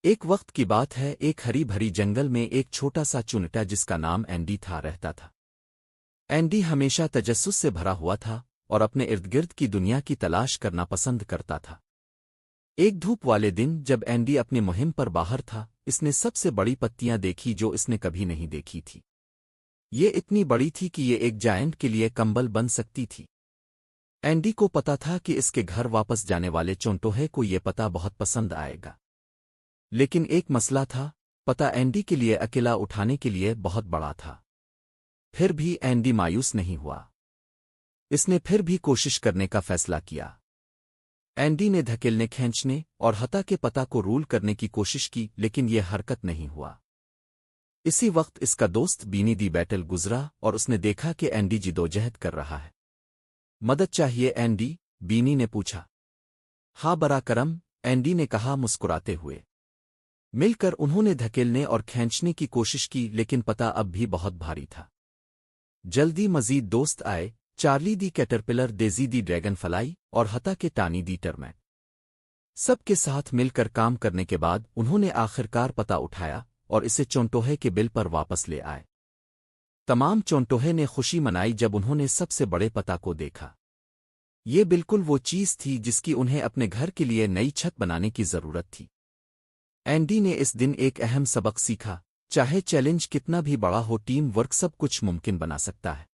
ایک وقت کی بات ہے، ایک ہری بھری جنگل میں ایک چھوٹا سا چنٹا جس کا نام اینڈی تھا رہتا تھا۔ اینڈی ہمیشہ تجسس سے بھرا ہوا تھا اور اپنے ارد گرد کی دنیا کی تلاش کرنا پسند کرتا تھا۔ ایک دھوپ والے دن جب اینڈی اپنی مہم پر باہر تھا، اس نے سب سے بڑی پتیاں دیکھی جو اس نے کبھی نہیں دیکھی تھی۔ یہ اتنی بڑی تھی کہ یہ ایک جائنٹ کے لیے کمبل بن سکتی تھی۔ اینڈی کو پتا تھا کہ اس کے گھر واپس جانے والے چونٹوہے کو یہ پتا بہت پسند آئے گا، لیکن ایک مسئلہ تھا، پتا اینڈی کے لیے اکیلا اٹھانے کے لیے بہت بڑا تھا۔ پھر بھی اینڈی مایوس نہیں ہوا، اس نے پھر بھی کوشش کرنے کا فیصلہ کیا۔ اینڈی نے دھکیلنے کھینچنے اور حتا کے پتا کو رول کرنے کی کوشش کی، لیکن یہ حرکت نہیں ہوا۔ اسی وقت اس کا دوست بینی دی بیٹل گزرا اور اس نے دیکھا کہ اینڈی جدوجہد کر رہا ہے۔ مدد چاہیے اینڈی؟ بینی نے پوچھا۔ ہاں برا کرم، اینڈی نے کہا مسکراتے ہوئے۔ مل کر انہوں نے دھکیلنے اور کھینچنے کی کوشش کی، لیکن پتا اب بھی بہت بھاری تھا۔ جلدی مزید دوست آئے، چارلی دی کیٹرپلر، ڈیزی دی ڈریگن فلائی اور حتا کے ٹانی دی ٹرمائٹ۔ سب کے ساتھ مل کر کام کرنے کے بعد انہوں نے آخرکار پتا اٹھایا اور اسے چونٹوہے کے بل پر واپس لے آئے۔ تمام چونٹوہے نے خوشی منائی جب انہوں نے سب سے بڑے پتا کو دیکھا۔ یہ بالکل وہ چیز تھی جس کی انہیں اپنے گھر کے لیے نئی چھت بنانے کی ضرورت تھی۔ اینڈی نے اس دن ایک اہم سبق سیکھا، چاہے چیلنج کتنا بھی بڑا ہو، ٹیم ورک سب کچھ ممکن بنا سکتا ہے۔